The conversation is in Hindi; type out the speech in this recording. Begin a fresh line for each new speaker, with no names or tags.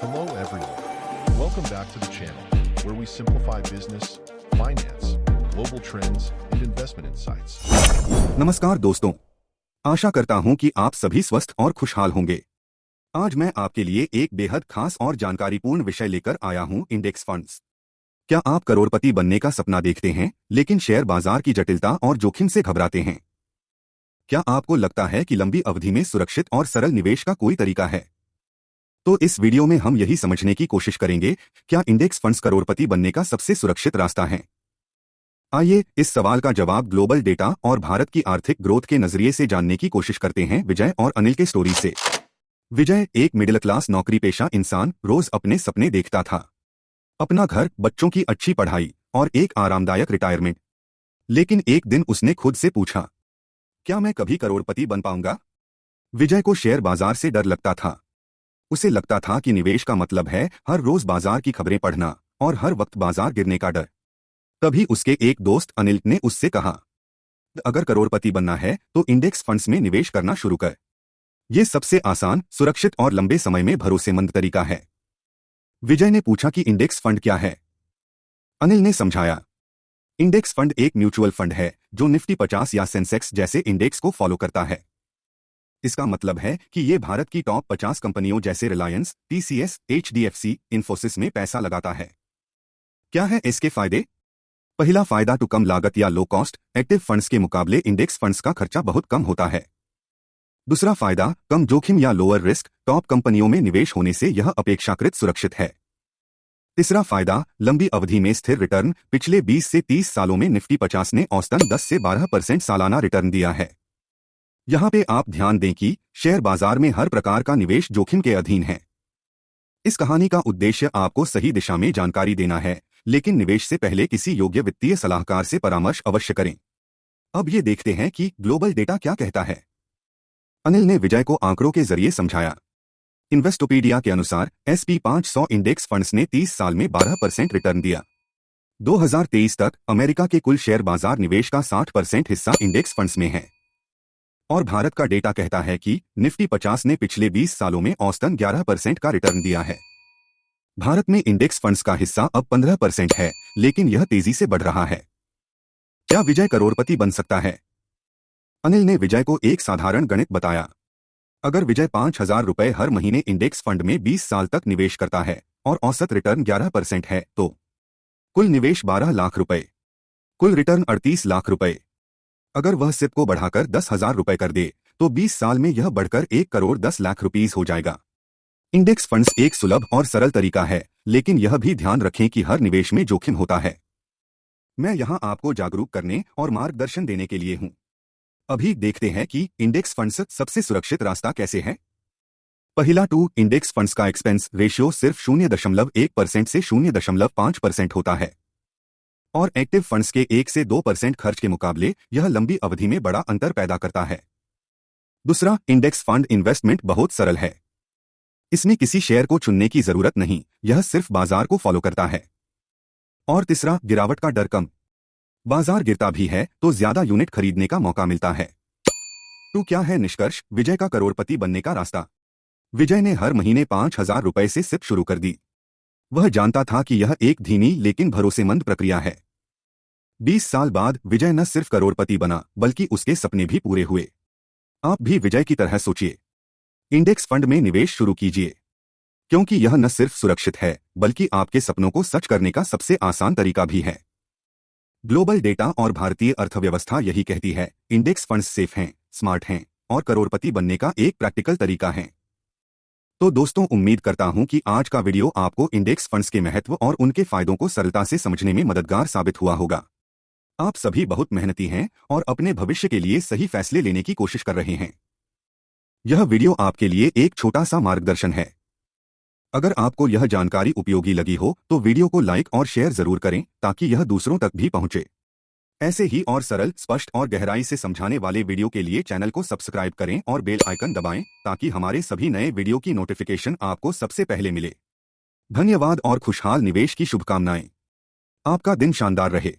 Hello everyone. Welcome back to the channel where we simplify business, finance, global trends and investment insights.
नमस्कार दोस्तों, आशा करता हूं कि आप सभी स्वस्थ और खुशहाल होंगे। आज मैं आपके लिए एक बेहद खास और जानकारीपूर्ण विषय लेकर आया हूं, इंडेक्स फंड्स। क्या आप करोड़पति बनने का सपना देखते हैं लेकिन शेयर बाजार की जटिलता और जोखिम से घबराते हैं? क्या आपको लगता है कि लंबी अवधि में सुरक्षित और सरल निवेश का कोई तरीका है? तो इस वीडियो में हम यही समझने की कोशिश करेंगे, क्या इंडेक्स फंड्स करोड़पति बनने का सबसे सुरक्षित रास्ता है? आइए इस सवाल का जवाब ग्लोबल डेटा और भारत की आर्थिक ग्रोथ के नजरिए से जानने की कोशिश करते हैं, विजय और अनिल के स्टोरी से। विजय एक मिडिल क्लास नौकरी पेशा इंसान, रोज अपने सपने देखता था। अपना घर, बच्चों की अच्छी पढ़ाई और एक आरामदायक रिटायरमेंट। लेकिन एक दिन उसने खुद से पूछा, क्या मैं कभी करोड़पति बन पाऊंगा? विजय को शेयर बाजार से डर लगता था। उसे लगता था कि निवेश का मतलब है हर रोज बाजार की खबरें पढ़ना और हर वक्त बाजार गिरने का डर। तभी उसके एक दोस्त अनिल ने उससे कहा, अगर करोड़पति बनना है तो इंडेक्स फंड्स में निवेश करना शुरू कर। यह सबसे आसान, सुरक्षित और लंबे समय में भरोसेमंद तरीका है। विजय ने पूछा कि इंडेक्स फंड क्या है? अनिल ने समझाया, इंडेक्स फंड एक म्यूचुअल फंड है जो निफ्टी 50 या सेंसेक्स जैसे इंडेक्स को फॉलो करता है। इसका मतलब है कि ये भारत की टॉप 50 कंपनियों जैसे रिलायंस, टीसीएस, एचडीएफसी, इन्फोसिस में पैसा लगाता है। क्या है इसके फायदे? पहला फायदा, तो कम लागत या लो कॉस्ट। एक्टिव फंड्स के मुकाबले इंडेक्स फंड्स का खर्चा बहुत कम होता है। दूसरा फायदा, कम जोखिम या लोअर रिस्क। टॉप कंपनियों में निवेश होने से यह अपेक्षाकृत सुरक्षित है। तीसरा फायदा, लंबी अवधि में स्थिर रिटर्न। पिछले 20 से 30 सालों में निफ्टी 50 ने औसतन 10 से 12% सालाना रिटर्न दिया है। यहाँ पे आप ध्यान दें कि शेयर बाजार में हर प्रकार का निवेश जोखिम के अधीन है। इस कहानी का उद्देश्य आपको सही दिशा में जानकारी देना है, लेकिन निवेश से पहले किसी योग्य वित्तीय सलाहकार से परामर्श अवश्य करें। अब ये देखते हैं कि ग्लोबल डेटा क्या कहता है। अनिल ने विजय को आंकड़ों के जरिए समझाया। इन्वेस्टोपीडिया के अनुसार S&P 500 इंडेक्स फंड्स ने 30 साल में 12% रिटर्न दिया। 2023 तक अमेरिका के कुल शेयर बाजार निवेश का 60% हिस्सा इंडेक्स फंड्स में है। और भारत का डेटा कहता है कि निफ्टी 50 ने पिछले 20 सालों में औसतन 11% का रिटर्न दिया है। भारत में इंडेक्स फंड्स का हिस्सा अब 15% है, लेकिन यह तेजी से बढ़ रहा है। क्या विजय करोड़पति बन सकता है? अनिल ने विजय को एक साधारण गणित बताया। अगर विजय 5,000 रुपए हर महीने इंडेक्स फंड में 20 साल तक निवेश करता है और औसत रिटर्न 11% है, तो कुल निवेश 12 लाख रुपए, कुल रिटर्न 38 लाख रुपए। अगर वह सिप को बढ़ाकर 10,000 रुपए कर दे तो 20 साल में यह बढ़कर 1 करोड़ 10 लाख रुपीस हो जाएगा। इंडेक्स फंड्स एक सुलभ और सरल तरीका है, लेकिन यह भी ध्यान रखें कि हर निवेश में जोखिम होता है। मैं यहां आपको जागरूक करने और मार्गदर्शन देने के लिए हूं। अभी देखते हैं कि इंडेक्स फंड्स सबसे सुरक्षित रास्ता कैसे है। पहला, इंडेक्स फंड्स का एक्सपेंस रेशियो सिर्फ 0.1% से 0.5% होता है और एक्टिव फंड्स के 1 से 2% खर्च के मुकाबले यह लंबी अवधि में बड़ा अंतर पैदा करता है। दूसरा, इंडेक्स फंड इन्वेस्टमेंट बहुत सरल है। इसमें किसी शेयर को चुनने की जरूरत नहीं, यह सिर्फ बाजार को फॉलो करता है। और तीसरा, गिरावट का डर कम। बाजार गिरता भी है तो ज्यादा यूनिट खरीदने का मौका मिलता है। तो क्या है निष्कर्ष, विजय का करोड़पति बनने का रास्ता? विजय ने हर महीने 5,000 रुपए से सिप शुरू कर दी। वह जानता था कि यह एक धीमी लेकिन भरोसेमंद प्रक्रिया है। 20 साल बाद विजय न सिर्फ करोड़पति बना, बल्कि उसके सपने भी पूरे हुए। आप भी विजय की तरह सोचिए। इंडेक्स फंड में निवेश शुरू कीजिए, क्योंकि यह न सिर्फ सुरक्षित है, बल्कि आपके सपनों को सच करने का सबसे आसान तरीका भी है। ग्लोबल डेटा और भारतीय अर्थव्यवस्था यही कहती है, इंडेक्स फंड्स सेफ हैं, स्मार्ट हैं और करोड़पति बनने का एक प्रैक्टिकल तरीका है। तो दोस्तों, उम्मीद करता हूं कि आज का वीडियो आपको इंडेक्स फंड्स के महत्व और उनके फायदों को सरलता से समझने में मददगार साबित हुआ होगा। आप सभी बहुत मेहनती हैं और अपने भविष्य के लिए सही फैसले लेने की कोशिश कर रहे हैं। यह वीडियो आपके लिए एक छोटा सा मार्गदर्शन है। अगर आपको यह जानकारी उपयोगी लगी हो तो वीडियो को लाइक और शेयर जरूर करें, ताकि यह दूसरों तक भी पहुंचे। ऐसे ही और सरल, स्पष्ट और गहराई से समझाने वाले वीडियो के लिए चैनल को सब्सक्राइब करें और बेल आइकन दबाएं, ताकि हमारे सभी नए वीडियो की नोटिफिकेशन आपको सबसे पहले मिले। धन्यवाद और खुशहाल निवेश की शुभकामनाएं। आपका दिन शानदार रहे।